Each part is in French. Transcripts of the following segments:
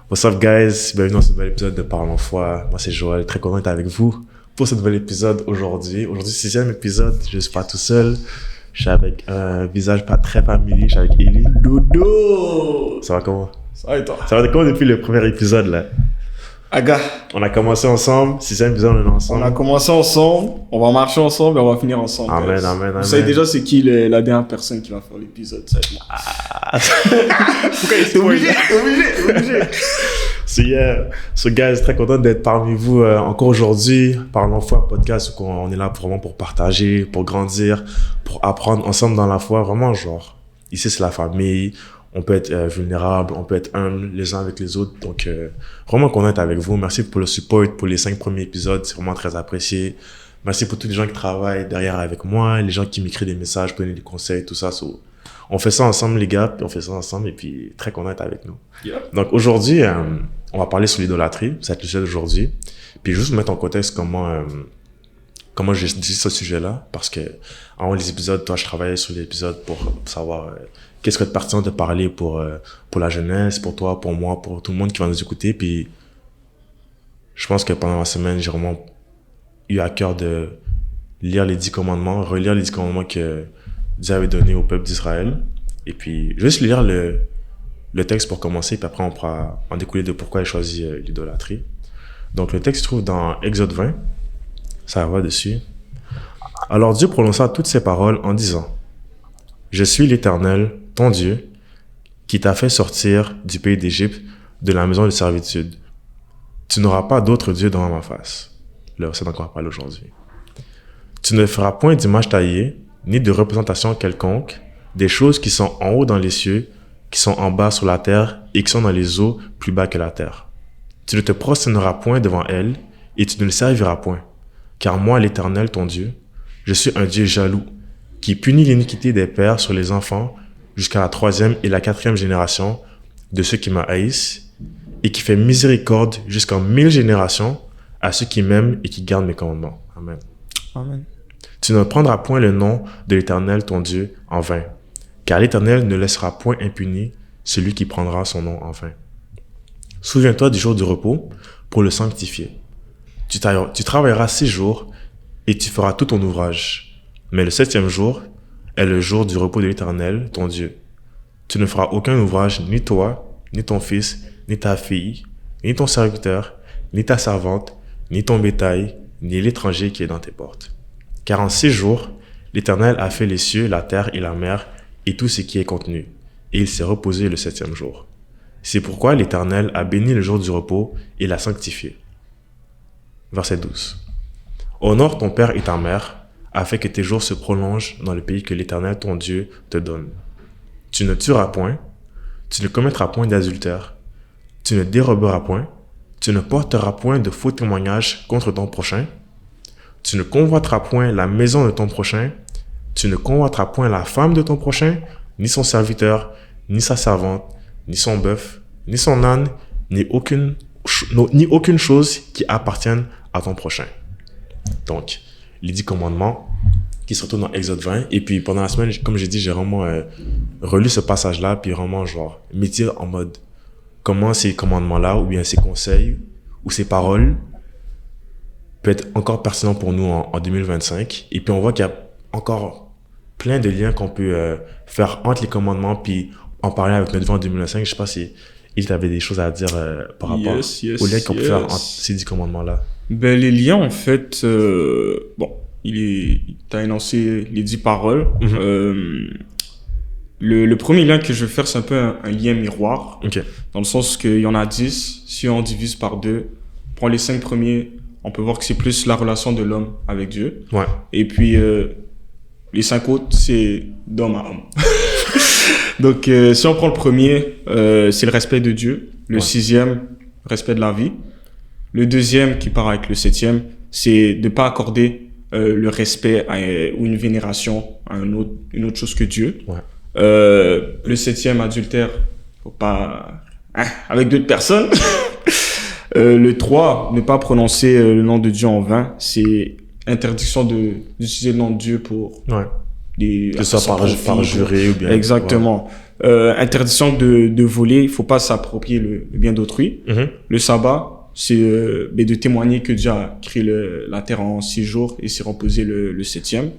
What's up, guys? Bienvenue dans ce nouvel épisode de Parle en foi. Moi, c'est Joël, très content d'être avec vous pour ce nouvel épisode aujourd'hui. Aujourd'hui, 6e épisode, je suis pas tout seul. Je suis avec un visage pas très familier, je suis avec Eli. Dodo! Ça va comment? Ça va et toi? Ça va comment depuis le premier épisode, là? Aga, On a commencé ensemble, 6e épisode, on est ensemble. on a commencé ensemble, on va marcher ensemble et on va finir ensemble. Amen, guys. amen, amen. Vous savez déjà c'est qui la dernière personne qui va faire l'épisode, ça va être moi. Pourquoi il obligé. So guys, très content d'être parmi vous encore aujourd'hui. Parlons foi, un podcast où on est là vraiment pour partager, pour grandir, pour apprendre ensemble dans la foi. Vraiment, genre, ici c'est la famille. On peut être vulnérable, on peut être humble les uns avec les autres. Donc, vraiment content d'être avec vous. Merci pour le support, pour les 5 premiers épisodes. C'est vraiment très apprécié. Merci pour tous les gens qui travaillent derrière avec moi, les gens qui m'écrivent des messages, pour donner des conseils, tout ça. So, on fait ça ensemble, les gars, puis on fait ça ensemble, et puis très content d'être avec nous. Yeah. Donc, aujourd'hui, on va parler sur l'idolâtrie. Ça va être le sujet d'aujourd'hui. Puis, juste vous mettre en contexte comment j'ai dit ce sujet-là, parce que avant les épisodes, toi, je travaillais sur l'épisode pour savoir qu'est-ce que c'est pertinent de parler pour la jeunesse, pour toi, pour moi, pour tout le monde qui va nous écouter. Puis, je pense que pendant la semaine, j'ai vraiment eu à cœur de lire les 10 commandements, relire les 10 commandements que Dieu avait donnés au peuple d'Israël. Et puis, juste lire le texte pour commencer, puis après, on pourra en découler de pourquoi il choisit l'idolâtrie. Donc, le texte se trouve dans Exode 20. Ça va dessus. Alors Dieu prononça toutes ces paroles en disant: Je suis l'Éternel, ton Dieu, qui t'a fait sortir du pays d'Égypte, de la maison de servitude. Tu n'auras pas d'autre Dieu devant ma face. Le verset dont on va parler aujourd'hui. Tu ne feras point d'image taillée, ni de représentation quelconque, des choses qui sont en haut dans les cieux, qui sont en bas sur la terre, et qui sont dans les eaux plus bas que la terre. Tu ne te prosterneras point devant elles, et tu ne le serviras point. Car moi, l'Éternel, ton Dieu, je suis un Dieu jaloux, qui punit l'iniquité des pères sur les enfants jusqu'à la 3e et la 4e génération de ceux qui me haïssent, et qui fait miséricorde jusqu'en 1000 générations à ceux qui m'aiment et qui gardent mes commandements. Amen. Amen. Tu ne prendras point le nom de l'Éternel, ton Dieu, en vain, car l'Éternel ne laissera point impuni celui qui prendra son nom en vain. Souviens-toi du jour du repos pour le sanctifier. Tu travailleras 6 jours et tu feras tout ton ouvrage. Mais le 7e jour est le jour du repos de l'Éternel, ton Dieu. Tu ne feras aucun ouvrage, ni toi, ni ton fils, ni ta fille, ni ton serviteur, ni ta servante, ni ton bétail, ni l'étranger qui est dans tes portes. Car en 6 jours, l'Éternel a fait les cieux, la terre et la mer, et tout ce qui est contenu. Et il s'est reposé le 7e jour. C'est pourquoi l'Éternel a béni le jour du repos et l'a sanctifié. Verset 12. Honore ton père et ta mère, afin que tes jours se prolongent dans le pays que l'Éternel ton Dieu te donne. Tu ne tueras point, tu ne commettras point d'adultère, tu ne déroberas point, tu ne porteras point de faux témoignages contre ton prochain, tu ne convoiteras point la maison de ton prochain, tu ne convoiteras point la femme de ton prochain, ni son serviteur, ni sa servante, ni son bœuf, ni son âne, ni aucune chose qui appartienne à ton prochain. Donc, les 10 commandements qui se retrouvent dans Exode 20. Et puis, pendant la semaine, comme j'ai dit, j'ai vraiment relu ce passage-là, puis vraiment, genre, méditer en mode comment ces commandements-là, ou bien ces conseils, ou ces paroles, peuvent être encore pertinents pour nous en 2025. Et puis, on voit qu'il y a encore plein de liens qu'on peut faire entre les commandements, puis en parler avec notre vie en 2025. Je sais pas si il avait des choses à dire par rapport aux liens qu'on peut faire entre ces 10 commandements-là. Ben, les liens, en fait, t'as énoncé les 10 paroles. Mm-hmm. Le premier lien que je veux faire, c'est un peu un lien miroir. Okay. Dans le sens qu'il y en a 10. Si on divise par 2, on prend les 5 premiers, on peut voir que c'est plus la relation de l'homme avec Dieu. Ouais. Et puis, les 5 autres, c'est d'homme à homme. Donc, si on prend le premier, c'est le respect de Dieu. Le 6e, respect de la vie. Le 2e, qui part avec le 7e, c'est de ne pas accorder le respect ou une vénération à une autre chose que Dieu. Ouais. Le 7e, adultère, faut pas... avec d'autres personnes. Le 3, ne pas prononcer le nom de Dieu en vain. C'est interdiction d'utiliser le nom de Dieu pour... Ouais. Que ce soit par juré ou bien... Exactement. Ouais. Interdiction de voler, il faut pas s'approprier le bien d'autrui. Le sabbat, c'est de témoigner que Dieu a créé la terre en 6 jours et s'est reposé le 7e.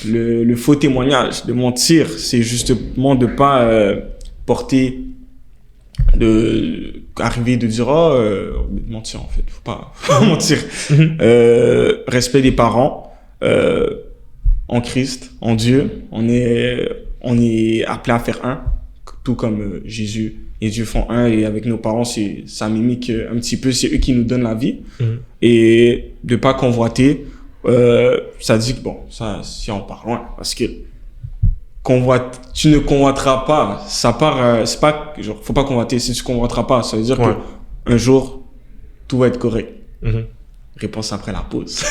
Le faux témoignage, de mentir, c'est justement de pas porter, arriver de dire mentir en fait, faut pas mentir. Respect des parents, en Christ, en Dieu, on est appelé à faire un, tout comme Jésus et Dieu font un, et avec nos parents, ça mimique un petit peu, c'est eux qui nous donnent la vie. Et de pas convoiter, ça dit que ça, si on part loin, parce que tu ne convoiteras pas, ça part, c'est pas, genre, faut pas convoiter, si tu convoiteras pas, ça veut dire que un jour, tout va être correct. Réponse après la pause.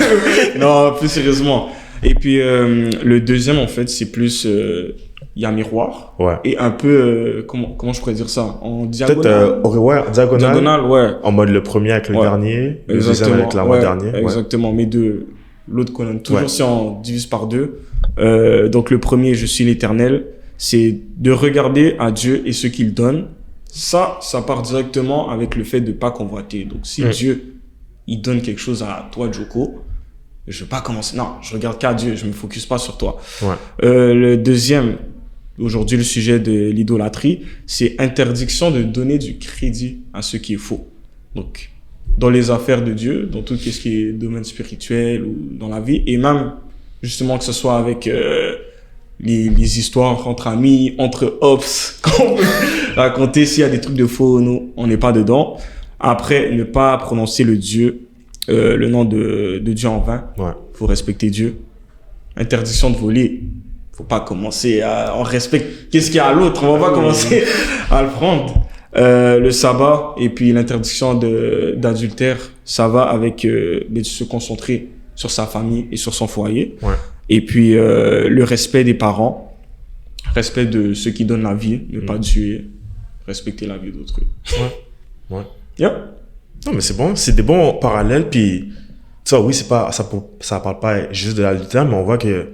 Non, plus sérieusement. Et puis, le deuxième, en fait, c'est plus, il y a miroir. Et un peu, comment je pourrais dire ça? En diagonale. Peut-être, diagonale. Diagonale, ouais. En mode le premier avec le dernier, le deuxième avec l'avant-dernier. Exactement, mais de l'autre colonne. Toujours si on divise par 2. Donc, le premier, je suis l'Éternel, c'est de regarder à Dieu et ce qu'il donne. Ça part directement avec le fait de pas convoiter. Donc, si Dieu, il donne quelque chose à toi, Joko, je vais pas commencer. Non, je regarde qu'à Dieu, je me focus pas sur toi. Le deuxième, aujourd'hui, le sujet de l'idolâtrie, c'est interdiction de donner du crédit à ce qui est faux. Donc, dans les affaires de Dieu, dans tout ce qui est domaine spirituel ou dans la vie, et même, justement, que ce soit avec les histoires entre amis, entre ops, qu'on peut raconter, s'il y a des trucs de faux, nous, on n'est pas dedans. Après, ne pas prononcer le nom de Dieu en vain. Faut respecter Dieu. Interdiction de voler. Faut pas commencer on respecte qu'est-ce qu'il y a à l'autre. On va pas commencer à le prendre. Le sabbat et puis l'interdiction d'adultère, ça va avec de se concentrer sur sa famille et sur son foyer. Et puis le respect des parents, respect de ceux qui donnent la vie, ne pas tuer, respecter la vie d'autrui. Non, mais c'est bon, c'est des bons parallèles. Puis, ça, oui, ça parle pas juste de l'adultère, mais on voit que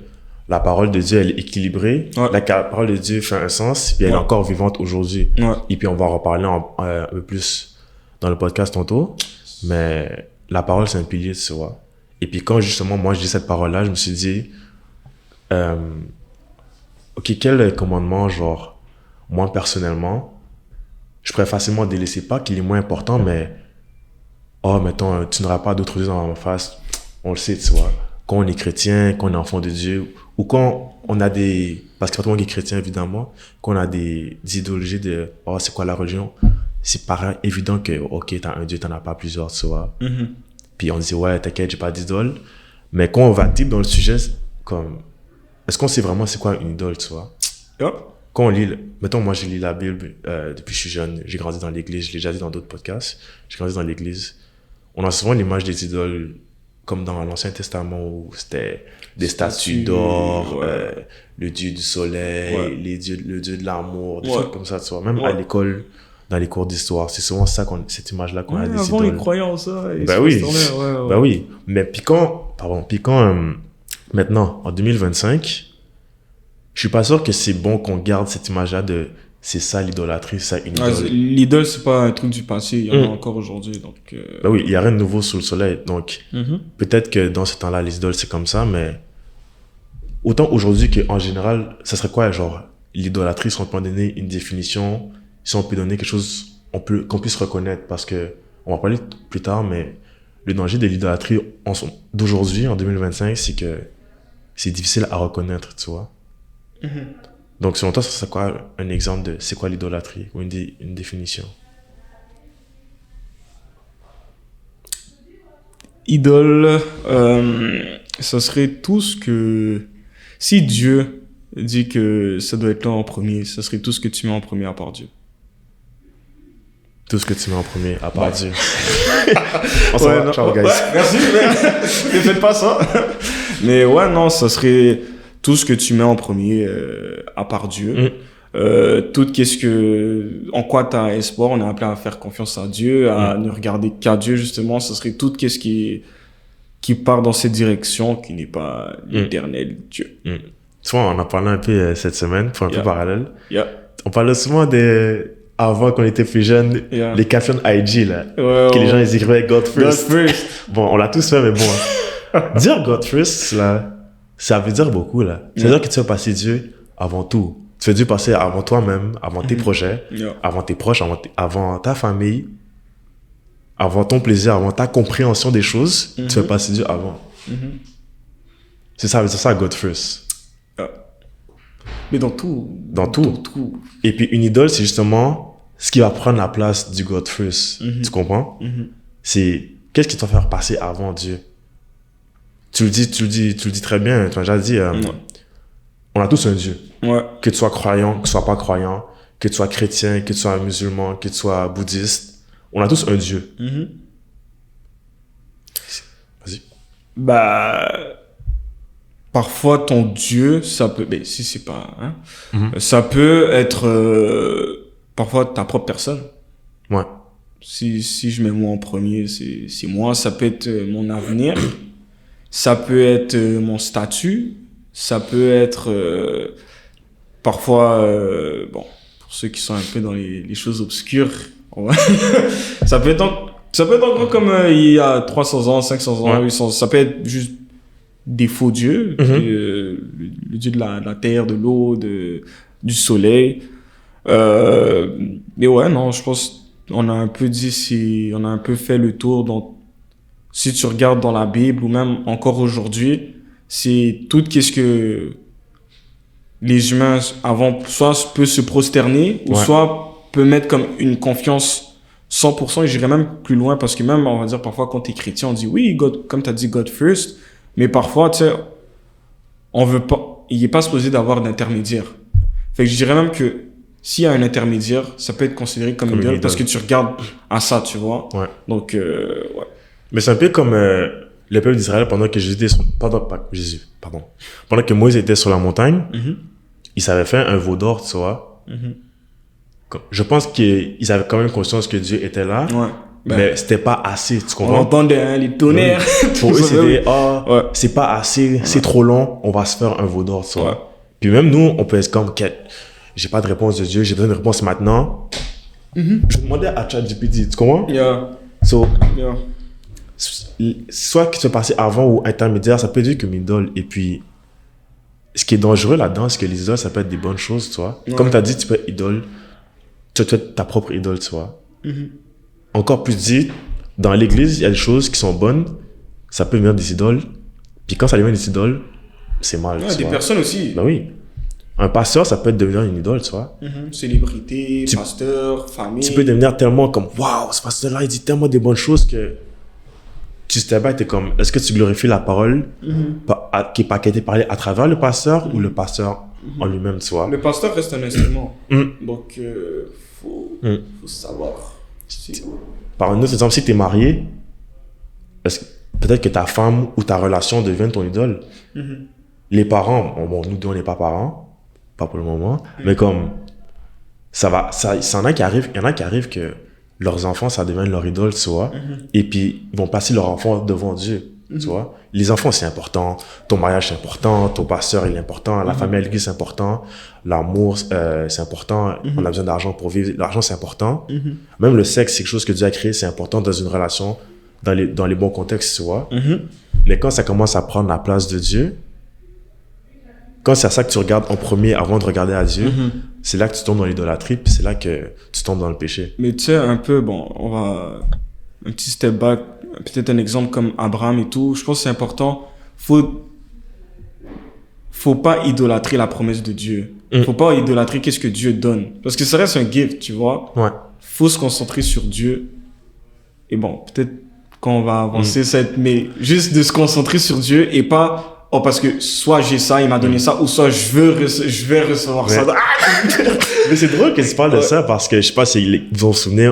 la parole de Dieu, elle est équilibrée. La parole de Dieu fait un sens, puis elle est encore vivante aujourd'hui. Et puis, on va en reparler un peu plus dans le podcast tantôt. Mais la parole, c'est un pilier, tu vois. Et puis, quand justement, moi, je dis cette parole-là, je me suis dit, OK, quel commandement, genre, moi, personnellement, je pourrais facilement délaisser, pas qu'il est moins important, mais mettons, tu n'auras pas d'autres dieux dans ma face. On le sait, tu vois. Quand on est chrétien, quand on est enfant de Dieu, ou quand on a parce que tout le monde est chrétien, évidemment, quand on a des idéologies de, c'est quoi la religion? C'est pareil, évident que, OK, t'as un Dieu, t'en as pas plusieurs, tu vois. Puis on dit, t'inquiète, j'ai pas d'idole. Mais quand on va deep dans le sujet, comme, est-ce qu'on sait vraiment c'est quoi une idole, tu vois? Quand on lit, mettons, moi, je lis la Bible depuis que je suis jeune. J'ai grandi dans l'église, je l'ai déjà dit dans d'autres podcasts. J'ai grandi dans l'église. On a souvent l'image des idoles comme dans l'Ancien Testament où c'était des statues d'or, le dieu du soleil, le dieu de l'amour, des choses comme ça, tu vois. Même à l'école, dans les cours d'histoire, c'est souvent ça cette image-là qu'on a des avant, idoles. ils croyaient en ça. Oui. Mais puis quand, maintenant, en 2025, je suis pas sûr que c'est bon qu'on garde cette image-là de c'est ça l'idolâtrie, c'est ça une idole. L'idole, c'est pas un truc du passé, il y en a encore aujourd'hui. Donc, il y a rien de nouveau sous le soleil. Donc, peut-être que dans ce temps-là, les idoles, c'est comme ça, mais autant aujourd'hui qu'en général, ça serait quoi, genre, l'idolâtrie, si on peut donner une définition, si on peut donner quelque chose qu'on puisse reconnaître, parce que, on va parler plus tard, mais le danger de l'idolâtrie d'aujourd'hui, en 2025, c'est que c'est difficile à reconnaître, tu vois. Donc, selon toi, ça serait quoi un exemple de c'est quoi l'idolâtrie ou une définition? Idole, ça serait tout ce que... Si Dieu dit que ça doit être là en premier, ça serait tout ce que tu mets en premier à part Dieu. Tout ce que tu mets en premier à part Dieu. On s'en va, ciao, guys. Merci, mais ne faites pas ça. Mais non, ça serait... tout ce que tu mets en premier à part Dieu, tout en quoi tu as espoir, on est appelé à faire confiance à Dieu, à ne regarder qu'à Dieu justement, ce serait tout ce qui part dans cette direction qui n'est pas l'éternel Dieu. Tu vois, on en parlait un peu cette semaine, pour un peu parallèle. Yeah. On parlait souvent avant qu'on était plus jeunes, les captions IG, là. Que les gens, ils écrivaient God first. God first. Bon, on l'a tous fait, mais bon. Dire God first, là, ça veut dire beaucoup, là. Ça veut dire que tu veux passer Dieu avant tout. Tu veux Dieu passer avant toi-même, avant tes projets, avant tes proches, avant ta famille, avant ton plaisir, avant ta compréhension des choses. Tu veux passer Dieu avant. C'est ça, God first. Mais dans tout. Dans tout. Et puis, une idole, c'est justement ce qui va prendre la place du God first. Tu comprends? C'est qu'est-ce qui te va faire passer avant Dieu? Tu le dis très bien. Tu m'as déjà dit, on a tous un Dieu. Que tu sois croyant, que tu sois pas croyant, que tu sois chrétien, que tu sois musulman, que tu sois bouddhiste. On a tous un Dieu. Vas-y. Parfois, ton Dieu, ça peut... Mais si c'est pas... ça peut être parfois ta propre personne. Ouais. Si je mets moi en premier, c'est moi. Ça peut être mon avenir. Ça peut être mon statut. Ça peut être... parfois... bon, pour ceux qui sont un peu dans les choses obscures, ça peut être en gros comme il y a 300 ans, 500 ans, 800 ans. Ça peut être juste des faux dieux, le dieu de la terre, de l'eau, du soleil. Mais ouais, non, je pense on a un peu fait le tour. Si tu regardes dans la Bible ou même encore aujourd'hui, c'est tout qu'est-ce que les humains avant soit peut se prosterner ou soit peut mettre comme une confiance 100%. Et j'irais même plus loin parce que même, on va dire parfois quand t'es chrétien, on dit oui, God, comme t'as dit God first. Mais parfois, tu sais, on veut pas, il est pas supposé d'avoir d'intermédiaire. Fait que je dirais même que s'il y a un intermédiaire, ça peut être considéré comme une idole parce que tu regardes à ça, tu vois. Ouais. Donc, ouais. Mais c'est un peu comme le peuple d'Israël pendant que Moïse était sur la montagne, il s'avait fait un veau d'or, tu vois. Je pense qu'ils avaient quand même conscience que Dieu était là. Ouais. Mais c'était pas assez, tu comprends? On entendait les tonnerres. Pour eux, c'était, c'est pas assez, c'est trop long, on va se faire un veau d'or, tu vois. Puis même nous, on peut être comme, j'ai pas de réponse de Dieu, j'ai besoin de réponse maintenant. Je demandais à ChatGPT, tu comprends? Soit que tu es passé avant ou intermédiaire, ça peut être comme idole. Et puis, ce qui est dangereux là-dedans, c'est que les idoles, ça peut être des bonnes choses, tu vois. Comme tu as dit, tu peux être idole, tu peux être ta propre idole, tu vois. Encore plus dit, dans l'église, il y a des choses qui sont bonnes, ça peut devenir des idoles. Puis quand ça devient des idoles, c'est mal. Des personnes aussi. Ben oui. Un pasteur, ça peut devenir une idole, tu vois. Célébrité, pasteur, famille. Tu peux devenir tellement comme, waouh, ce pasteur-là, il dit tellement des bonnes choses que tu te bats et t'es comme, est-ce que tu glorifies la parole qui a été parlée à travers le pasteur ou le pasteur en lui-même, tu vois? Le pasteur reste un instrument. Donc, faut savoir. Par un autre exemple, si tu es marié, peut-être que ta femme ou ta relation devient ton idole. Les parents, bon, nous deux, on n'est pas parents, pas pour le moment, mais comme, il y en a qui arrivent que leurs enfants, ça devient leur idole, tu vois, et puis ils vont passer leur enfant devant Dieu, tu vois. Les enfants, c'est important, ton mariage, c'est important, ton pasteur, il est important, la famille à l'église, c'est important, l'amour, c'est important, on a besoin d'argent pour vivre, l'argent, c'est important. Même le sexe, c'est quelque chose que Dieu a créé, c'est important dans une relation, dans les bons contextes, tu vois. Mais quand ça commence à prendre la place de Dieu, quand c'est à ça que tu regardes en premier avant de regarder à Dieu, c'est là que tu tombes dans l'idolâtrie, puis c'est là que tu tombes dans le péché. Mais tu sais, un peu, bon, on va un petit step back, peut-être un exemple comme Abraham et tout. Je pense que c'est important. Faut pas idolâtrer la promesse de Dieu. Faut pas idolâtrer qu'est-ce que Dieu donne. Parce que ça reste un gift, tu vois. Faut se concentrer sur Dieu. Et bon, peut-être quand on va avancer, mais juste de se concentrer sur Dieu et pas parce que soit j'ai ça, il m'a donné ça, ou soit je vais recevoir ça. Mais c'est drôle que tu parles de ça parce que je sais pas si vous vous souvenez,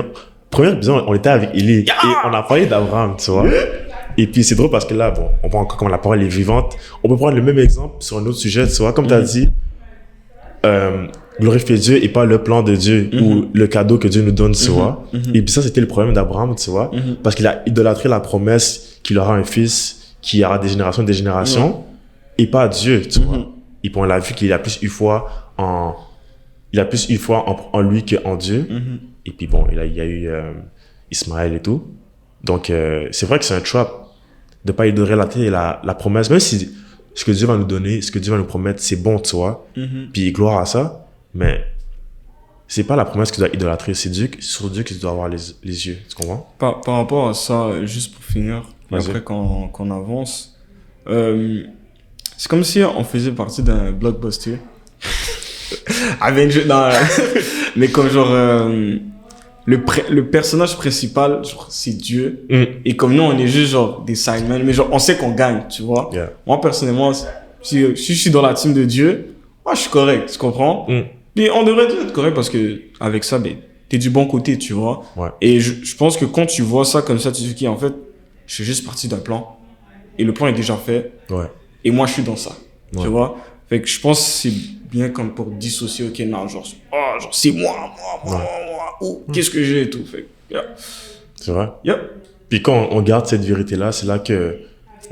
premier épisode, on était avec Élie et on a parlé d'Abraham, tu vois. Et puis c'est drôle parce que là, bon, on voit encore comme la parole est vivante. On peut prendre le même exemple sur un autre sujet, tu vois, comme tu as dit, glorifier Dieu et pas le plan de Dieu ou le cadeau que Dieu nous donne, tu vois. Et puis ça, c'était le problème d'Abraham, tu vois, parce qu'il a idolâtré la promesse qu'il aura un fils qui aura des générations et pas Dieu, tu vois. on a vu qu'il a plus eu foi en lui qu'en Dieu. Et puis bon, il y a eu Ismaël et tout. Donc, c'est vrai que c'est un trap de pas idolâtrer la promesse, même si ce que Dieu va nous donner, ce que Dieu va nous promettre, c'est bon, tu vois. Puis gloire à ça, mais c'est pas la promesse que tu dois idolâtrer, c'est sur Dieu que tu dois avoir les yeux, tu comprends? Par rapport à ça, juste pour finir, et Vas-y. après qu'on avance, c'est comme si on faisait partie d'un blockbuster. Mais comme genre, le personnage principal, genre, c'est Dieu. Et comme nous, on est juste genre des sidemen, mais genre, on sait qu'on gagne, tu vois. Yeah. Moi, personnellement, si je suis dans la team de Dieu, moi, je suis correct, tu comprends? Et on devrait être correct parce que, avec ça, ben, t'es du bon côté, tu vois. Ouais. Et je pense que quand tu vois ça comme ça, tu te dis, en fait, je suis juste parti d'un plan. Et le plan est déjà fait. Ouais. Et moi, je suis dans ça. Ouais. Tu vois? Fait que je pense que c'est bien comme pour dissocier, ok, non, genre, c'est moi, ou qu'est-ce que j'ai et tout. Fait que, yeah. C'est vrai? Yeah. Puis quand on garde cette vérité-là, c'est là que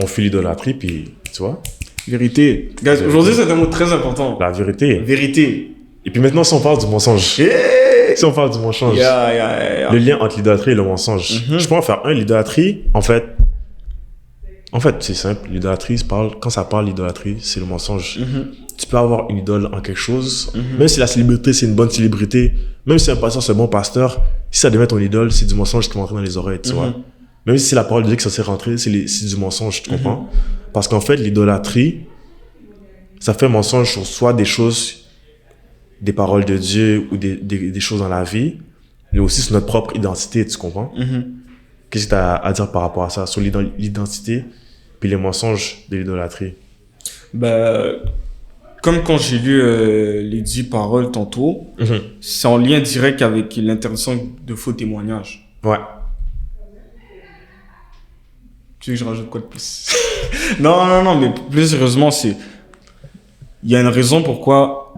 on fuit l'idolâtrie, puis tu vois? Vérité. Guys, aujourd'hui, c'est un mot très important. La vérité. Vérité. Et puis maintenant, si on parle du mensonge. Yeah. Si on parle du mensonge. Yeah. Le lien entre l'idolâtrie et le mensonge. Je peux en faire un. L'idolâtrie, en fait, c'est simple. L'idolâtrie, quand ça parle d'idolâtrie, c'est le mensonge. Tu peux avoir une idole en quelque chose, même si la célébrité, c'est une bonne célébrité, même si un pasteur, c'est un bon pasteur, si ça devient ton idole, c'est du mensonge qui va rentrer dans les oreilles, tu vois. Même si c'est la parole de Dieu qui est censée rentrer, c'est du mensonge, tu comprends? Parce qu'en fait, l'idolâtrie, ça fait mensonge sur soit des choses, des paroles de Dieu ou des choses dans la vie, mais aussi sur notre propre identité, tu comprends? Qu'est-ce que tu as à dire par rapport à ça, sur l'identité puis les mensonges de l'idolâtrie? Ben, comme quand j'ai lu les 10 paroles tantôt, c'est en lien direct avec l'interdiction de faux témoignages. Ouais. Tu veux que je rajoute quoi de plus? Non, mais plus sérieusement, il y a une raison pourquoi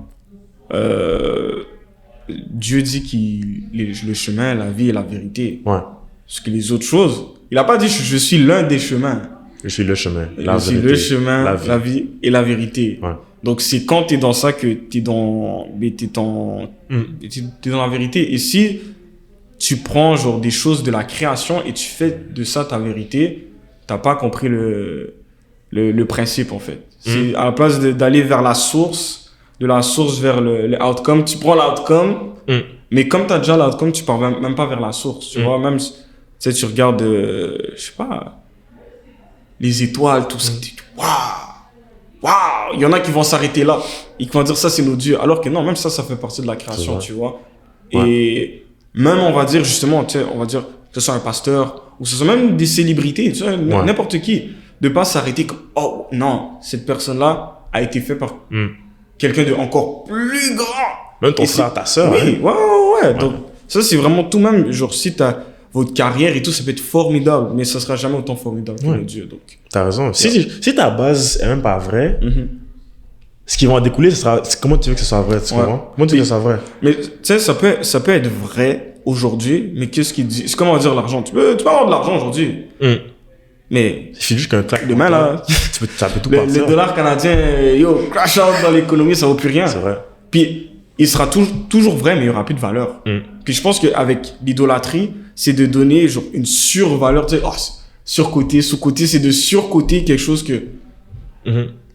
Dieu dit le chemin, la vie et la vérité. Ouais. Parce que les autres choses, il n'a pas dit je suis l'un des chemins. Je suis le chemin. Je suis le chemin, la vie et la vérité. Ouais. Donc c'est quand tu es dans ça que tu es dans la vérité. Et si tu prends genre des choses de la création et tu fais de ça ta vérité, t'as pas compris le principe en fait. C'est à la place d'aller vers la source, de la source vers le outcome, tu prends l'outcome, mais comme tu as déjà l'outcome, tu pars même pas vers la source. Tu vois, même, tu sais, tu regardes, je sais pas, les étoiles, tout ça, tu dis, waouh, il y en a qui vont s'arrêter là, et qui vont dire ça c'est nos dieux, alors que non, même ça fait partie de la création, tu vois. Ouais. Et même, on va dire justement, tu sais, que ce soit un pasteur, ou ce soit même des célébrités, tu sais, n'importe qui, de pas s'arrêter comme, oh non, cette personne-là a été faite par quelqu'un de encore plus grand. Même ton frère, ta soeur. Oui, ouais. Donc, ça, c'est vraiment tout même, genre, si t'as votre carrière et tout, ça peut être formidable, mais ça sera jamais autant formidable que le Dieu, donc. T'as raison. Si ta base est même pas vraie, ce qui va en découler, ce sera, comment tu veux que ce soit vrai, tu comprends? Comment tu veux que ce soit vrai? Mais, tu sais, ça peut être vrai aujourd'hui, mais qu'est-ce qu'il dit? C'est comment dire l'argent? Tu peux avoir de l'argent aujourd'hui. Mais. Il suffit juste qu'un claque. Demain, là. Ça peut tout partir. Les dollars canadiens, crash out dans l'économie, ça vaut plus rien. C'est vrai. Puis, il sera toujours vrai, mais il n'y aura plus de valeur. Puis, je pense qu'avec l'idolâtrie, c'est de donner genre une survaleur. Tu sais, surcoté, sous-côté, c'est de surcoter quelque chose que.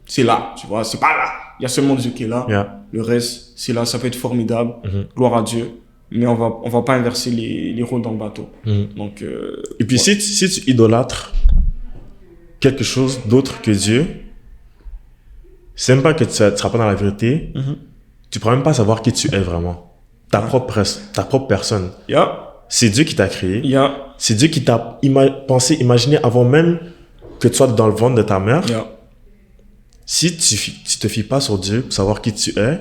C'est là, tu vois, c'est pas là. Il y a seulement Dieu qui est là. Le reste, c'est là, ça peut être formidable. Gloire à Dieu. Mais on va pas inverser les rôles dans le bateau. Donc, et puis, si tu idolâtres quelque chose d'autre que Dieu, c'est même pas que tu seras pas dans la vérité, tu pourras même pas savoir qui tu es vraiment. Ta propre personne. C'est Dieu qui t'a créé. C'est Dieu qui t'a pensé, imaginé avant même que tu sois dans le ventre de ta mère. Si tu te fies pas sur Dieu pour savoir qui tu es,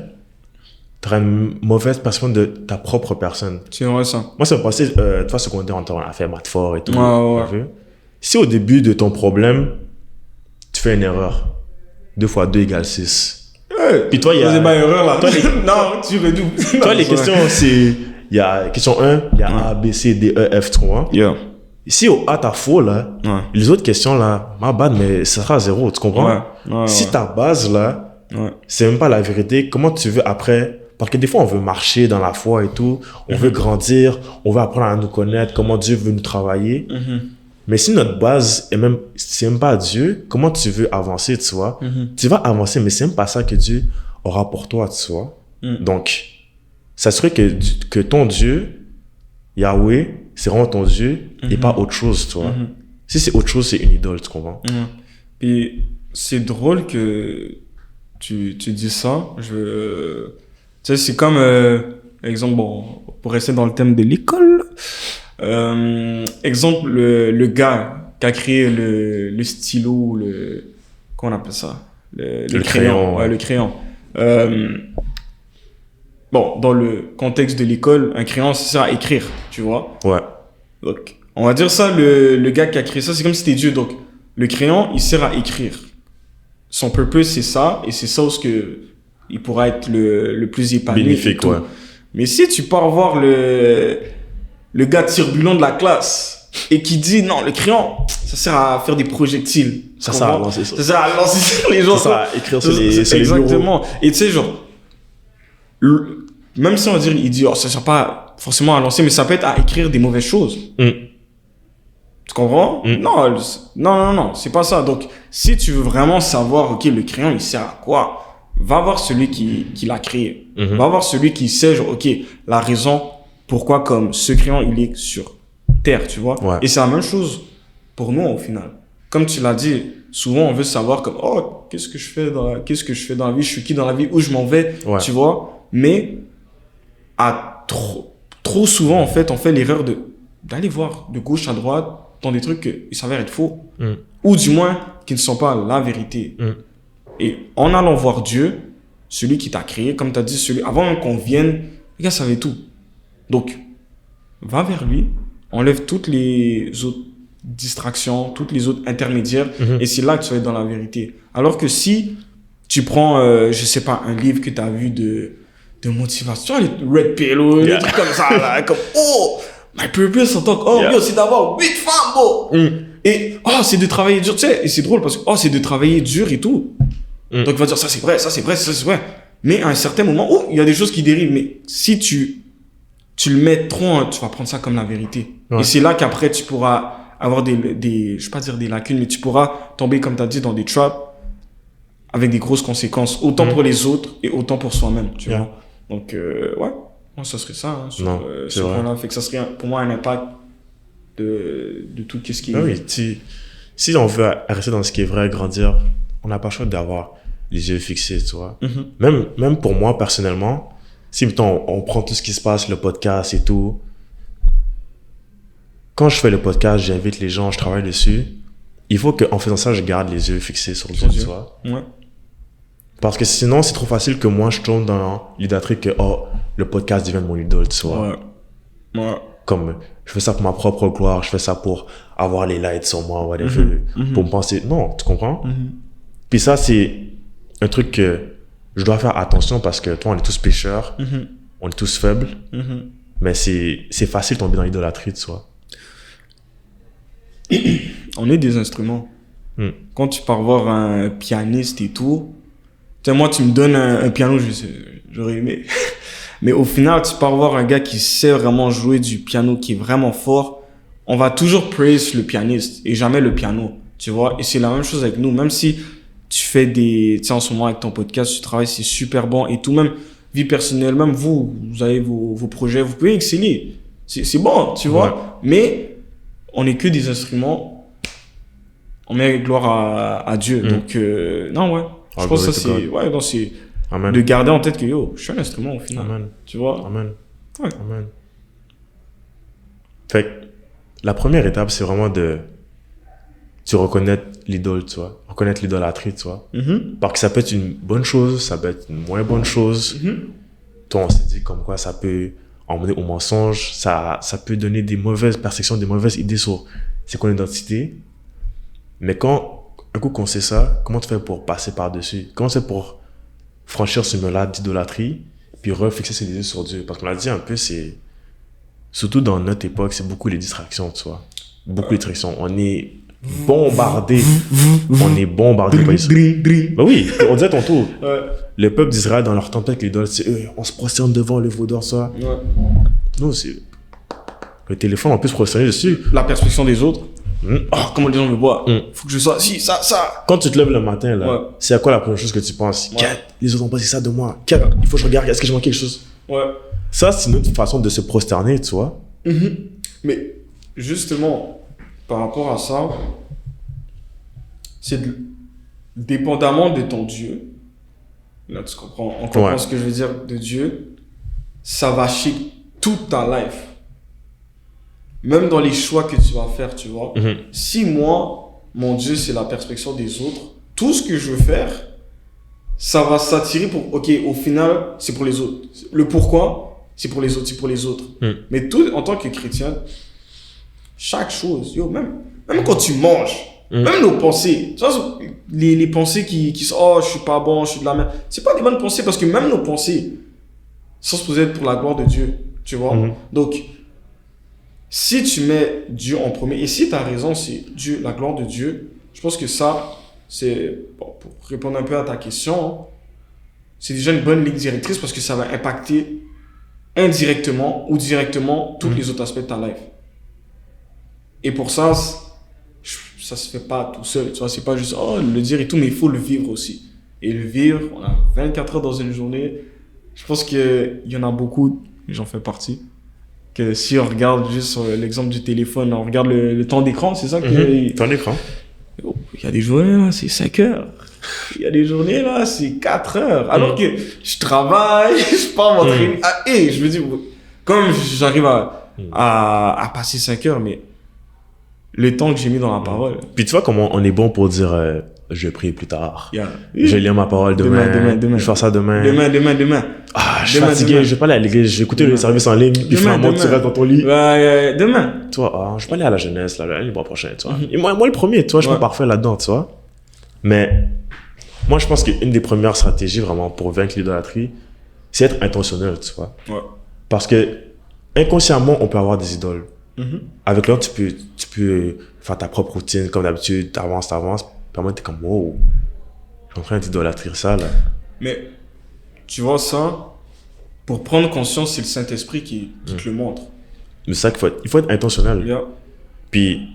tu auras une mauvaise perception de ta propre personne. C'est vrai ça. Moi, ça me passait, toi, secondaire, on a fait maths fort et tout. Ouais. Si au début de ton problème, tu fais une erreur, 2 × 2 = 6. Puis toi, il y a... C'est pas erreur là. Non, tu redoubles. Toi, les questions, c'est... Il y a question 1, il y a A, B, C, D, E, F, tu comprends? Si au A, t'as faux, là, les autres questions, là, ma bad, mais ça sera 0, tu comprends? Si ta base, là, Ouais. c'est même pas la vérité. Comment tu veux après... Parce que des fois, on veut marcher dans la foi et tout. On veut grandir. On veut apprendre à nous connaître. Comment Dieu veut nous travailler. Mais si notre base c'est même pas Dieu, comment tu veux avancer, tu vois? Tu vas avancer, mais c'est même pas ça que Dieu aura pour toi, tu vois? Donc, s'assurer que ton Dieu, Yahweh, c'est vraiment ton Dieu et pas autre chose, tu vois? Si c'est autre chose, c'est une idole, tu comprends? Puis, c'est drôle que tu dis ça. Tu sais, c'est comme, exemple, bon, pour rester dans le thème de l'école, exemple, le gars qui a créé le stylo, comment on appelle ça? Le crayon. Ouais, le crayon. Bon, dans le contexte de l'école, un crayon, ça sert à écrire, tu vois? Ouais. Donc, on va dire ça, le gars qui a créé ça, c'est comme si c'était Dieu. Donc, le crayon, il sert à écrire. Son purpose, c'est ça, et c'est ça où il pourra être le plus épanoui. Bénéfique, ouais. Mais si tu pars voir le gars turbulent de la classe et qui dit non, le crayon, ça sert à faire des projectiles. Ça sert à lancer ça. Ça sert à lancer sur les gens. Ça sert à écrire sur les bureaux. Exactement. Et tu sais, genre, même si on va dire, il dit, oh, ça sert pas forcément à lancer, mais ça peut être à écrire des mauvaises choses. Tu comprends? Non, c'est pas ça. Donc, si tu veux vraiment savoir, ok, le crayon, il sert à quoi? Va voir celui qui l'a créé. Va voir celui qui sait, genre, ok, la raison pourquoi, comme ce crayon, il est sur Terre, tu vois. Ouais. Et c'est la même chose pour nous, au final. Comme tu l'as dit, souvent, on veut savoir, comme, oh, qu'est-ce que je fais dans la vie, je suis qui dans la vie, où je m'en vais, tu vois. Mais, trop souvent, en fait, on fait l'erreur d'aller voir de gauche à droite dans des trucs qui s'avèrent être faux. Ou du moins, qui ne sont pas la vérité. Et en allant voir Dieu, celui qui t'a créé, comme tu as dit, avant même qu'on vienne, le gars savait tout. Donc, va vers lui, enlève toutes les autres distractions, toutes les autres intermédiaires, et c'est là que tu vas être dans la vérité. Alors que si tu prends, je sais pas, un livre que tu as vu de motivation, les Red Pill, des trucs comme ça, là, comme, oh, my purpose en tant que, c'est d'avoir 8 femmes, bro. Et, c'est de travailler dur, tu sais, et c'est drôle parce que, c'est de travailler dur et tout. Donc, il va dire, ça c'est vrai, ça c'est vrai, ça c'est vrai. Mais à un certain moment, il y a des choses qui dérivent. Mais si tu le mets trop, tu vas prendre ça comme la vérité. Et c'est là qu'après, tu pourras avoir je vais pas dire des lacunes, mais tu pourras tomber, comme tu as dit, dans des traps avec des grosses conséquences, autant pour les autres et autant pour soi-même, tu vois. Donc, moi, ça serait ça, hein, sur ce point-là. Fait que ça serait, pour moi, un impact de tout ce qui est... Oui, si on veut rester dans ce qui est vrai, grandir, on n'a pas le choix d'avoir les yeux fixés, tu vois. Même pour moi, personnellement, si, mettons, on prend tout ce qui se passe, le podcast et tout, quand je fais le podcast, j'invite les gens, je travaille dessus, il faut qu'en faisant ça, je garde les yeux fixés sur Dieu, tu vois. Parce que sinon, c'est trop facile que moi, je tombe dans l'idolâtrie que, le podcast devient mon idole, tu vois. Comme, je fais ça pour ma propre gloire, je fais ça pour avoir les likes sur moi, whatever, pour me penser... Non, tu comprends? Puis ça, c'est un truc que je dois faire attention parce que, toi, on est tous pécheurs, on est tous faibles, mais c'est facile de tomber dans l'idolâtrie, tu vois. On est des instruments. Quand tu pars voir un pianiste et tout, tu sais, moi, tu me donnes un piano, j'aurais aimé. Mais au final, tu pars voir un gars qui sait vraiment jouer du piano, qui est vraiment fort, on va toujours praise le pianiste et jamais le piano, tu vois. Et c'est la même chose avec nous, même si tu fais tu sais, en ce moment avec ton podcast, tu travailles, c'est super bon et tout, même vie personnelle, même vous avez vos projets, vous pouvez exceller. C'est bon, tu vois. Mais on n'est que des instruments, on met gloire à Dieu. Donc, non, ouais. Je pense que ça, c'est Amen. De garder en tête que je suis un instrument au final. Amen. Tu vois? Amen. Amen. Fait que la première étape, c'est vraiment tu reconnaître l'idole, tu vois. Reconnaître l'idolâtrie, tu vois. Parce que ça peut être une bonne chose, ça peut être une moins bonne chose. Toi, on s'est dit comme quoi ça peut emmener au mensonge, ça peut donner des mauvaises perceptions, des mauvaises idées sur c'est quoi l'identité. Mais un coup qu'on sait ça, comment tu fais pour passer par-dessus? Comment tu fais pour franchir ce mur-là d'idolâtrie, puis refixer ses yeux sur Dieu? Parce qu'on l'a dit un peu, surtout dans notre époque, c'est beaucoup les distractions, tu vois. Beaucoup les distractions. On est bombardé. On est bombardé par Israël. Ben oui, on dit à ton tour. Ouais. Le peuple d'Israël, dans leur tempête, l'idole, c'est eux, on se prosterne devant le veau d'or, ça. Ouais. Non, c'est. Le téléphone, on peut se prosterner dessus. La perspective des autres. Mm. Oh, comment les gens me voient. Faut que je sois si, ça. Quand tu te lèves le matin, là, Ouais. c'est à quoi la première chose que tu penses? Ouais. Les autres ont pensé ça de moi. Il faut que je regarde, est-ce que je manque quelque chose? Ouais. Ça, c'est une autre façon de se prosterner, tu vois. Mais justement, par rapport à ça, c'est dépendamment de ton Dieu. Là, tu comprends. On comprend Ouais. ce que je veux dire de Dieu. Ça va shape toute ta life. Même dans les choix que tu vas faire, tu vois. Si moi, mon Dieu, c'est la perspective des autres, tout ce que je veux faire, ça va s'attirer pour, ok, au final, c'est pour les autres. Le pourquoi, c'est pour les autres, c'est pour les autres. Mais tout, en tant que chrétien, chaque chose, yo, même quand tu manges, même nos pensées, tu vois, les pensées qui sont, oh, je suis pas bon, je suis de la merde, c'est pas des bonnes pensées parce que même nos pensées sont supposées être pour la gloire de Dieu, tu vois. Donc, si tu mets Dieu en premier, et si tu as raison, c'est Dieu, la gloire de Dieu, je pense que ça, c'est, bon, pour répondre un peu à ta question, c'est déjà une bonne ligne directrice parce que ça va impacter indirectement ou directement tous les autres aspects de ta life. Et pour ça, ça se fait pas tout seul, tu vois, c'est pas juste, oh, le dire et tout, mais il faut le vivre aussi. Et le vivre, on a 24 heures dans une journée, je pense qu'il y en a beaucoup, j'en fais partie, que si on regarde juste sur l'exemple du téléphone, on regarde le temps d'écran, c'est ça que... Temps d'écran. Il y a des journées, là, c'est 5 heures. Il y a des journées, là, c'est 4 heures. Alors que je travaille, je pars m'entraîner. Et je me dis, comme j'arrive à passer 5 heures, mais le temps que j'ai mis dans la parole... Puis tu vois comment on est bon pour dire je vais prier plus tard. Yeah. Je vais lire ma parole demain. Je vais faire ça demain. Demain. Ah, je suis fatigué, je vais pas aller à l'église, je vais écouter le service en ligne, puis finalement tu restes dans ton lit. Demain. Toi, je vais pas aller à la jeunesse, là, le mois prochain, tu vois. Et moi, le premier, tu vois, je suis pas parfait là-dedans, tu vois. Mais moi, je pense qu'une des premières stratégies vraiment pour vaincre l'idolâtrie, c'est être intentionnel, tu vois. Ouais. Parce que inconsciemment, on peut avoir des idoles. Avec l'autre, tu peux faire ta propre routine, comme d'habitude, t'avances, puis à moi, t'es comme, wow, je suis en train d'idolâtrer ça, là. Mais, tu vois ça, pour prendre conscience, c'est le Saint-Esprit qui te le montre. Mais c'est ça il faut être intentionnel. Yeah. Puis,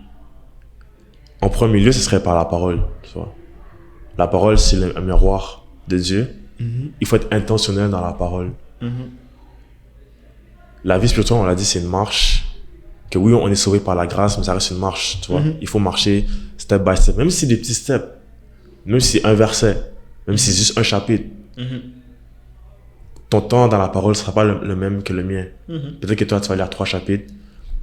en premier lieu, ce serait par la parole, tu vois. La parole, c'est un miroir de Dieu. Il faut être intentionnel dans la parole. La vie spirituelle, on l'a dit, c'est une marche. Que oui, on est sauvé par la grâce, mais ça reste une marche, tu vois. Il faut marcher step by step. Même si c'est des petits steps, même si c'est un verset, même si c'est juste un chapitre, ton temps dans la parole ne sera pas le même que le mien. Peut-être que toi, tu vas lire 3 chapitres.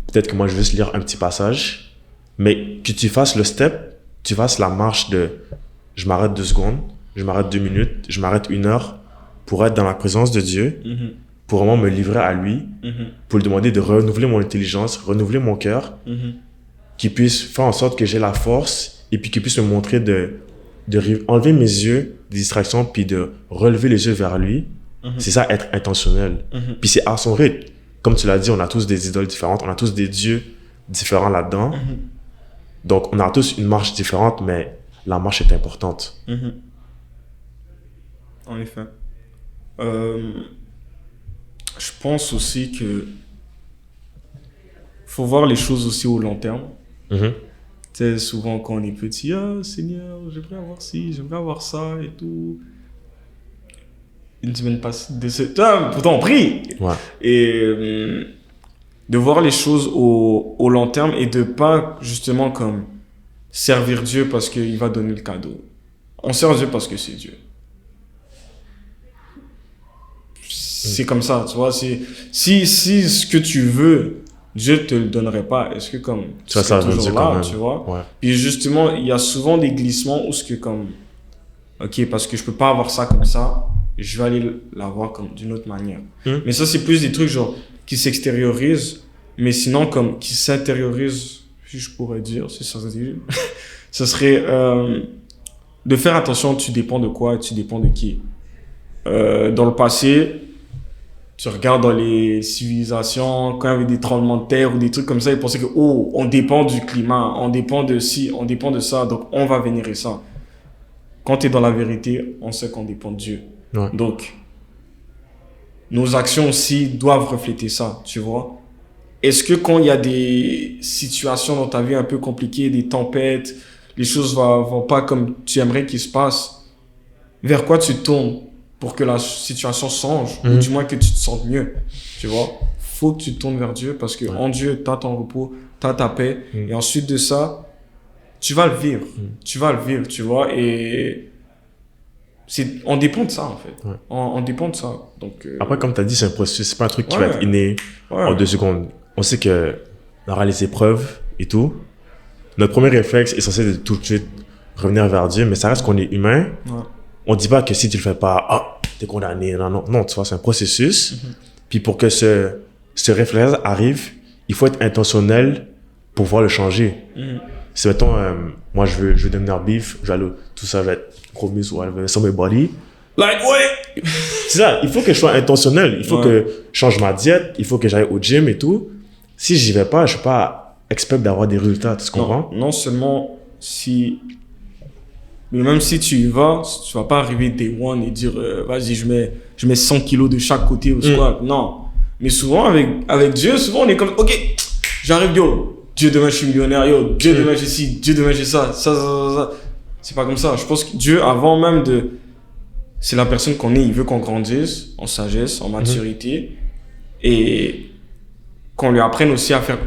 Peut-être que moi, je vais juste lire un petit passage. Mais que tu fasses le step, tu fasses la marche de je m'arrête 2 secondes, je m'arrête 2 minutes, je m'arrête 1 heure pour être dans la présence de Dieu, pour vraiment me livrer à lui, pour lui demander de renouveler mon intelligence, renouveler mon cœur, qu'il puisse faire en sorte que j'ai la force et puis qu'il puisse me montrer de enlever mes yeux des distractions puis de relever les yeux vers lui. C'est ça, être intentionnel. Puis c'est à son rythme. Comme tu l'as dit, on a tous des idoles différentes, on a tous des dieux différents là-dedans. Donc, on a tous une marche différente, mais la marche est importante. En effet. Je pense aussi que faut voir les choses aussi au long terme. Tu sais, souvent quand on est petit, ah Seigneur, j'aimerais avoir ci, j'aimerais avoir ça et tout. Une semaine passe, pourtant on prie. Ouais. Et de voir les choses au long terme et de pas justement comme servir Dieu parce qu'il va donner le cadeau. On sert Dieu parce que c'est Dieu. C'est comme ça, tu vois. Si ce que tu veux, Dieu te le donnerait pas, est-ce que comme tu serais toujours là, tu vois. Ouais. Puis justement, il y a souvent des glissements où ce que comme, ok, parce que je peux pas avoir ça comme ça, je vais aller l'avoir comme d'une autre manière. Mais ça, c'est plus des trucs genre qui s'extériorisent, mais sinon comme qui s'intériorisent, si je pourrais dire, c'est ça se dit. Ce serait de faire attention, tu dépends de quoi, tu dépends de qui. Dans le passé, tu regardes dans les civilisations, quand il y avait des tremblements de terre ou des trucs comme ça, ils pensaient que, oh, on dépend du climat, on dépend de ci, on dépend de ça, donc on va vénérer ça. Quand tu es dans la vérité, on sait qu'on dépend de Dieu. Ouais. Donc, nos actions aussi doivent refléter ça, tu vois. Est-ce que quand il y a des situations dans ta vie un peu compliquées, des tempêtes, les choses vont pas comme tu aimerais qu'ils se passent, vers quoi tu te tournes pour que la situation change, ou du moins que tu te sentes mieux, tu vois? Faut que tu te tournes vers Dieu, parce que en Dieu, t'as ton repos, t'as ta paix, et ensuite de ça, tu vas le vivre. Tu vas le vivre, tu vois, et on dépend de ça, en fait. Ouais. On dépend de ça. Donc, Après, comme tu as dit, c'est un processus, c'est pas un truc qui va être inné en 2 secondes. On sait que on aura les épreuves et tout. Notre premier réflexe est censé de tout de suite revenir vers Dieu, mais ça reste qu'on est humain. Ouais. On dit pas que si tu le fais pas, t'es condamné. Non, tu vois, c'est un processus. Puis pour que ce réflexe arrive, il faut être intentionnel pour pouvoir le changer. Si mettons, moi je veux devenir beef, tout ça va être gros muscle, whatever, sur mes body. Like, ouais! C'est ça, il faut que je sois intentionnel. Il faut que je change ma diète, il faut que j'aille au gym et tout. Si j'y vais pas, je suis pas expert d'avoir des résultats, tu comprends? Non seulement si... Mais même si tu y vas, tu vas pas arriver day one et dire vas-y, je mets 100 kilos de chaque côté ou quoi. Non. Mais souvent, avec Dieu, souvent on est comme, ok, j'arrive, yo, Dieu demain je suis millionnaire, yo, Dieu demain j'ai ci, Dieu demain j'ai ça. C'est pas comme ça. Je pense que Dieu, avant même de... C'est la personne qu'on est, il veut qu'on grandisse en sagesse, en maturité, et qu'on lui apprenne aussi à faire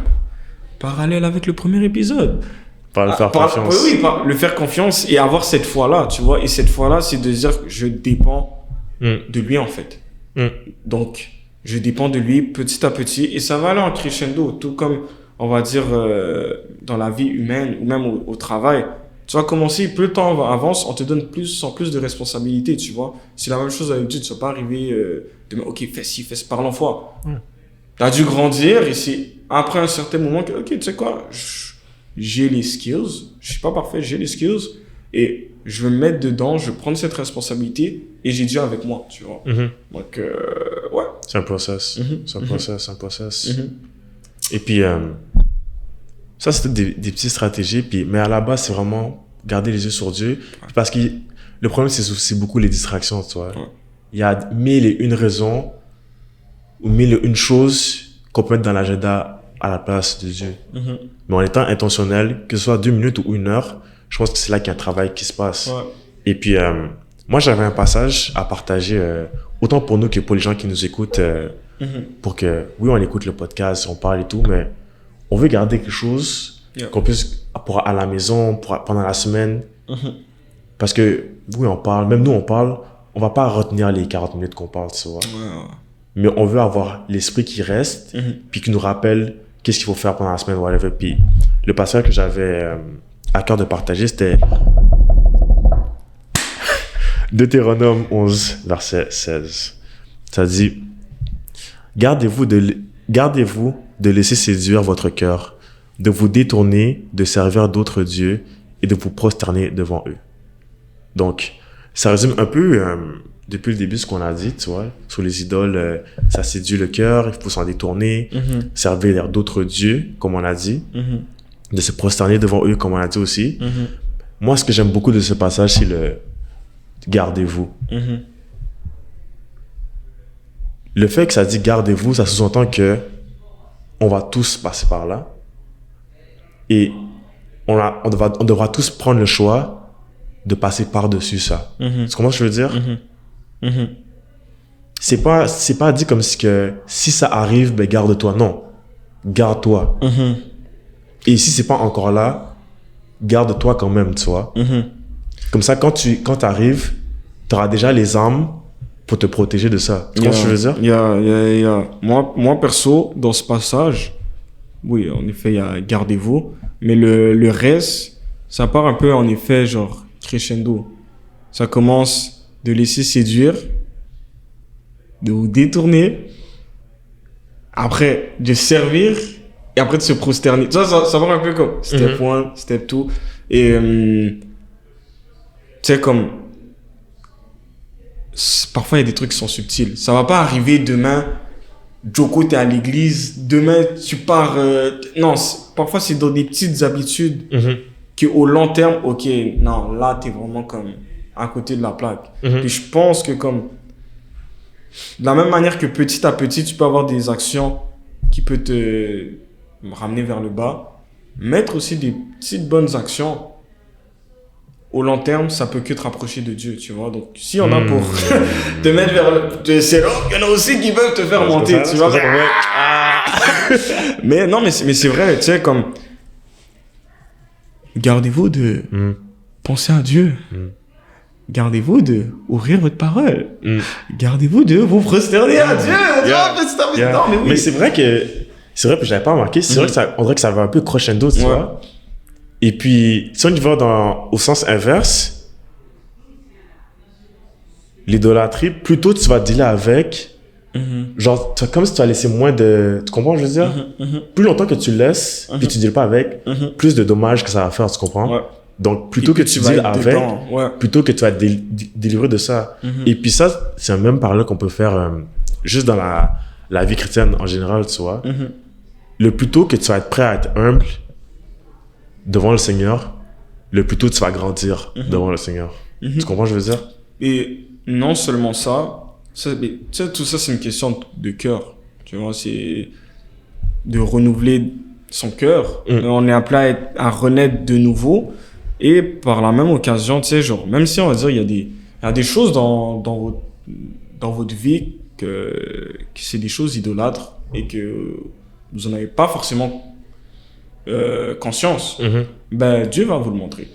parallèle avec le premier épisode. Par le faire confiance. Oui, le faire confiance et avoir cette foi-là, tu vois. Et cette foi-là, c'est de dire que je dépends de lui, en fait. Donc, je dépends de lui petit à petit, et ça va aller en crescendo, tout comme, on va dire, dans la vie humaine ou même au travail. Tu vas commencer, plus le temps avance, on te donne plus en plus de responsabilités, tu vois. C'est la même chose avec Dieu, tu ne vas pas arriver demain, ok, fais ci, fais ça, parle en foi. Tu as dû grandir, et c'est après un certain moment que, ok, tu sais quoi, j'ai les skills, je suis pas parfait, j'ai les skills, et je veux me mettre dedans, je veux prendre cette responsabilité, et j'ai Dieu avec moi, tu vois. Donc, ouais. C'est un process. C'est un process. Et puis, ça, c'est des petites stratégies. Puis, mais à la base, c'est vraiment garder les yeux sur Dieu. Parce que le problème, c'est beaucoup les distractions, tu vois. Il y a 1001 raisons ou 1001 choses qu'on peut mettre dans l'agenda à la place de Dieu. Mais en étant intentionnel, que ce soit 2 minutes ou 1 heure, je pense que c'est là qu'il y a un travail qui se passe. Et puis, moi, j'avais un passage à partager, autant pour nous que pour les gens qui nous écoutent, pour que, oui, on écoute le podcast, on parle et tout, mais on veut garder quelque chose qu'on puisse pour à la maison, pendant la semaine. Parce que, oui, on parle, même nous, on parle, on va pas retenir les 40 minutes qu'on parle, tu vois. Mais on veut avoir l'esprit qui reste, puis qui nous rappelle qu'est-ce qu'il faut faire pendant la semaine, whatever. Puis le passage que j'avais à cœur de partager, c'était Deutéronome 11, verset 16. Ça dit, gardez-vous de laisser séduire votre cœur, de vous détourner, de servir d'autres dieux et de vous prosterner devant eux. Donc, ça résume un peu, depuis le début, ce qu'on a dit, tu vois, sur les idoles, ça séduit le cœur, il faut s'en détourner, servir d'autres dieux, comme on a dit, de se prosterner devant eux, comme on a dit aussi. Moi, ce que j'aime beaucoup de ce passage, c'est le gardez-vous. Le fait que ça dit gardez-vous, ça sous-entend que on va tous passer par là. Et on devra tous prendre le choix de passer par-dessus ça. Tu comprends ce que je veux dire? C'est pas dit comme si que si ça arrive, ben garde-toi. Non. Garde-toi. Et si c'est pas encore là, garde-toi quand même, tu vois. Comme ça, quand t'arrives, t'auras déjà les armes pour te protéger de ça. Tu comprends ce que je veux dire? Moi, perso, dans ce passage, oui, en effet, il y a gardez-vous, mais le reste, ça part un peu, en effet, genre crescendo. Ça commence de laisser séduire, de vous détourner, après de servir, et après de se prosterner. Ça part un peu comme step 1, step 2. Et tu sais, comme parfois il y a des trucs qui sont subtils. Ça va pas arriver demain, Joko, t'es à l'église, demain, tu pars... non, parfois, c'est dans des petites habitudes qu'au long terme, ok, non, là, t'es vraiment comme à côté de la plaque. Et je pense que comme... De la même manière que petit à petit, tu peux avoir des actions qui peuvent te ramener vers le bas, mettre aussi des petites bonnes actions, au long terme, ça peut que te rapprocher de Dieu, tu vois. Donc, si on a pour te mettre vers le... C'est là, il y en a aussi qui peuvent te faire monter, tu vois. Mais non, mais c'est vrai, tu sais, comme... Gardez-vous de penser à Dieu. Gardez-vous de ouvrir votre parole. Gardez-vous de vous prosterner à Dieu. Non, mais oui. Mais c'est vrai que j'avais pas remarqué, c'est vrai que on dirait que ça va un peu crescendo, tu vois. Et puis, si on y va au sens inverse, l'idolâtrie, plutôt tu vas dealer avec, genre, comme si tu as laissé moins de... Tu comprends, je veux dire? Plus longtemps que tu laisses, puis tu deals pas avec, plus de dommages que ça va faire, tu comprends? Donc, plutôt que tu deals avec, plutôt que tu vas délivrer de ça. Et puis ça, c'est un même parallèle qu'on peut faire juste dans la vie chrétienne en général, tu vois. Le plus tôt que tu vas être prêt à être humble devant le Seigneur, le plus tôt tu vas grandir devant le Seigneur. Tu comprends ce que je veux dire? Et non seulement ça, mais, tu sais, tout ça c'est une question de cœur. Tu vois, c'est de renouveler son cœur. On est appelé à renaître de nouveau. Et par la même occasion, tu sais, genre, même si on va dire il y a des choses dans votre vie que c'est des choses idolâtres et que vous n'en avez pas forcément conscience, ben Dieu va vous le montrer.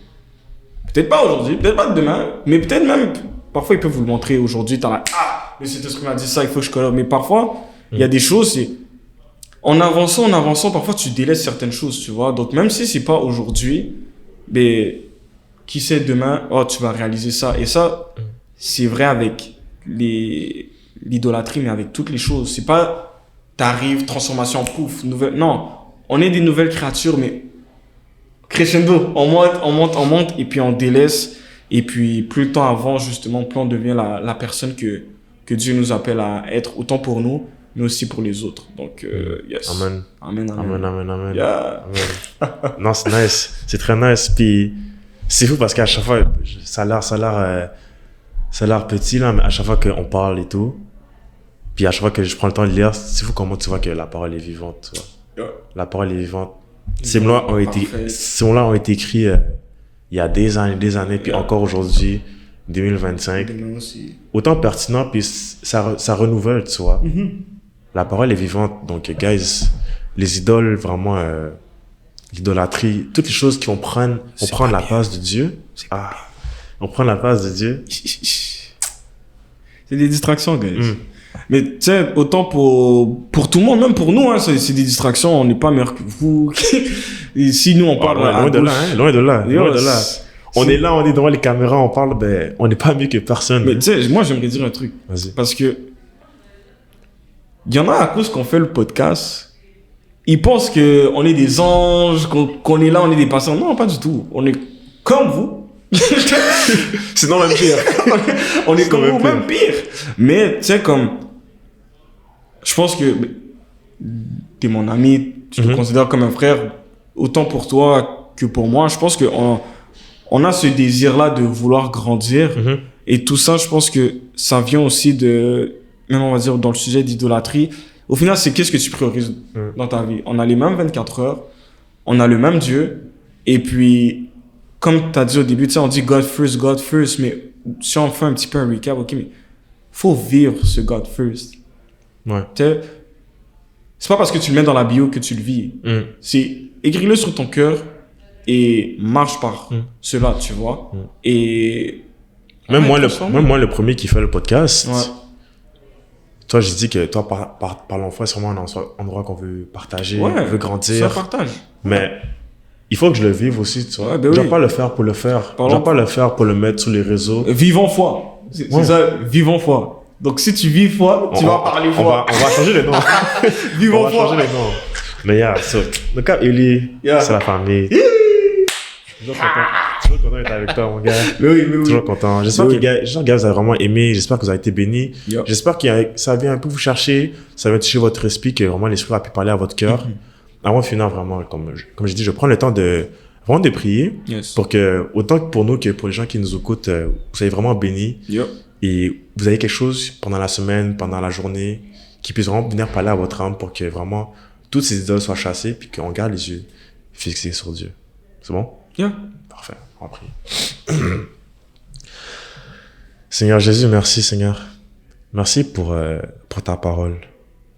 Peut-être pas aujourd'hui, peut-être pas demain, mais peut-être même, parfois il peut vous le montrer aujourd'hui, t'as là, le Saint-Esprit m'a dit ça, il faut que je collabore. Mais parfois, il y a des choses, c'est, en avançant, parfois tu délaisses certaines choses, tu vois. Donc même si c'est pas aujourd'hui, mais qui sait demain, oh tu vas réaliser ça. Et ça, c'est vrai avec l'idolâtrie, mais avec toutes les choses. C'est pas, t'arrives, transformation, pouf, nouvelle, non. On est des nouvelles créatures, mais crescendo, on monte, et puis on délaisse. Et puis, plus le temps avance, justement, plus on devient la personne que Dieu nous appelle à être, autant pour nous, mais aussi pour les autres. Donc, yes. Amen. Amen. Yeah. Amen. Non, c'est nice. C'est très nice. Puis, c'est fou parce qu'à chaque fois, ça a l'air petit, là, mais à chaque fois qu'on parle et tout, puis à chaque fois que je prends le temps de lire, c'est fou comment tu vois que la parole est vivante, tu vois. La parole est vivante. Ces mots-là ont été écrits il y a des années, puis encore aujourd'hui, 2025. Autant pertinent, puis ça renouvelle, tu vois. La parole est vivante. Donc, guys, les idoles, vraiment, l'idolâtrie, toutes les choses qui vont prendre la place de Dieu. On prend la place de Dieu. C'est des distractions, guys. Mais tu sais, autant pour tout le monde, même pour nous, hein, c'est des distractions, on n'est pas meilleurs que vous. Et si nous, on parle loin de là. On est là, on est devant les caméras, on parle, ben, on n'est pas mieux que personne. Mais tu sais, moi, j'aimerais dire un truc. Vas-y. Parce que, il y en a à cause qu'on fait le podcast, ils pensent qu'on est des anges, qu'on est là, on est des patients. Non, pas du tout. On est comme vous. Sinon, même pire. on est comme vous, même pire. Mais, tu sais, comme, je pense que t'es mon ami, tu te considères comme un frère, autant pour toi que pour moi. Je pense qu'on a ce désir-là de vouloir grandir. Et tout ça, je pense que ça vient aussi de, même on va dire, dans le sujet d'idolâtrie. Au final, c'est qu'est-ce que tu priorises dans ta vie. On a les mêmes 24 heures, on a le même Dieu, et puis, comme tu as dit au début, tu sais, on dit God first, mais si on fait un petit peu un recap, ok, mais faut vivre ce God first. Ouais. Tu sais, c'est pas parce que tu le mets dans la bio que tu le vis. C'est écris-le sur ton cœur et marche par cela, tu vois. Et même moi, le premier qui fait le podcast, toi, j'ai dit que toi, parlons foi, c'est vraiment un endroit qu'on veut partager, on veut grandir. Ça partage. Mais il faut que je le vive aussi, tu vois. Ben je dois pas le faire pour le faire. Je dois pas le faire pour le mettre sur les réseaux. Vivons foi. C'est ça, vivons foi. Donc, si tu vis foi, tu vas parler foi. On va changer les noms. Vivons foi. On va changer les noms. Mais so, le cas, Eli, c'est la famille. Toujours content d'être avec toi, mon gars. Mais oui, mais oui. Toujours content. J'espère Oui. que gars, vous avez vraiment aimé. J'espère que vous avez été bénis. Yo. J'espère que ça vient un peu vous chercher. Ça vient toucher votre esprit, que vraiment l'esprit a pu parler à votre cœur. Avant de finir, vraiment, comme je dis, je prends le temps vraiment de prier. Yes. Pour que, autant que pour nous que pour les gens qui nous écoutent, vous soyez vraiment bénis. Yo. Et vous avez quelque chose pendant la semaine, pendant la journée, qui puisse vraiment venir parler à votre âme pour que vraiment toutes ces idoles soient chassées puis qu'on garde les yeux fixés sur Dieu. C'est bon? Yo. Parfait. On va prier. Seigneur Jésus, merci Seigneur. Merci pour ta parole.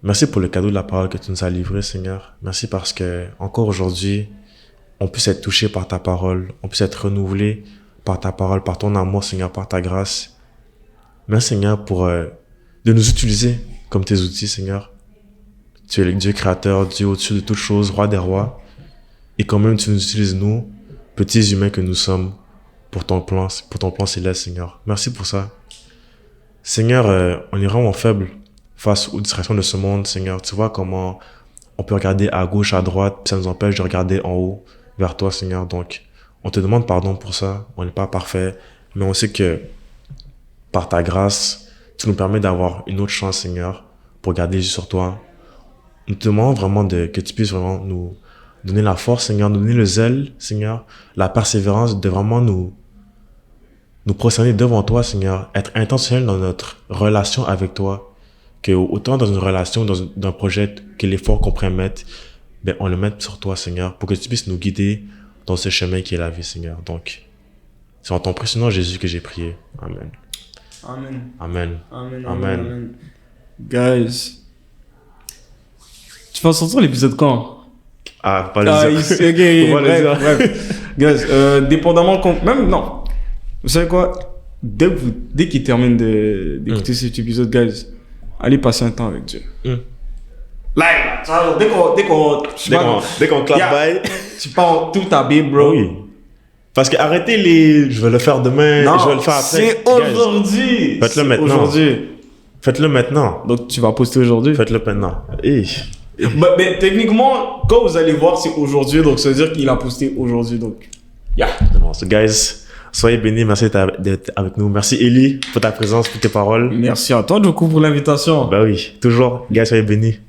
Merci pour le cadeau de la parole que tu nous as livré, Seigneur. Merci parce que encore aujourd'hui, on puisse être touché par ta parole, on puisse être renouvelé par ta parole, par ton amour, Seigneur, par ta grâce. Merci, Seigneur, pour de nous utiliser comme tes outils, Seigneur. Tu es le Dieu créateur, Dieu au-dessus de toutes choses, roi des rois. Et quand même, tu nous utilises, nous, petits humains que nous sommes, pour ton plan céleste, Seigneur. Merci pour ça. Seigneur, on est vraiment faible face aux distractions de ce monde, Seigneur. Tu vois comment on peut regarder à gauche, à droite, puis ça nous empêche de regarder en haut, vers toi, Seigneur. Donc, on te demande pardon pour ça. On n'est pas parfait, mais on sait que par ta grâce, tu nous permets d'avoir une autre chance, Seigneur, pour garder les yeux sur toi. Nous te demandons vraiment que tu puisses vraiment nous donner la force, Seigneur, nous donner le zèle, Seigneur, la persévérance de vraiment nous prosterner devant toi, Seigneur, être intentionnel dans notre relation avec toi, que autant dans une relation, dans un projet, que l'effort qu'on pourrait mettre, ben, on le mette sur toi, Seigneur, pour que tu puisses nous guider dans ce chemin qui est la vie, Seigneur. Donc, c'est en ton précieux nom, Jésus, que j'ai prié. Amen. Amen. Amen. Amen. Amen. Amen. Guys. Tu vas sortir l'épisode quand? Ah, faut pas le dire. Ok, Faut pas le dire. bref. Guys, dépendamment même, non. Vous savez quoi? Dès qu'il termine d'écouter cet épisode, guys, allez passer un temps avec Dieu. Like, ça, dès qu'on clap Yeah. bye. tu pars tout habillé, bro. Oui. Parce que arrêtez je vais le faire demain, Non, je vais le faire après. c'est Guys, aujourd'hui. Faites-le C'est maintenant. Aujourd'hui. Faites-le maintenant. Donc, tu vas poster aujourd'hui. Faites-le maintenant. Hey. Mais techniquement, quand vous allez voir, c'est aujourd'hui. Donc, ça veut dire qu'il a posté aujourd'hui. Donc, yeah. So, guys, soyez bénis. Merci d'être avec nous. Merci, Eli, pour ta présence, pour tes paroles. Merci à toi, du coup, pour l'invitation. Bah oui, toujours. Guys, soyez bénis.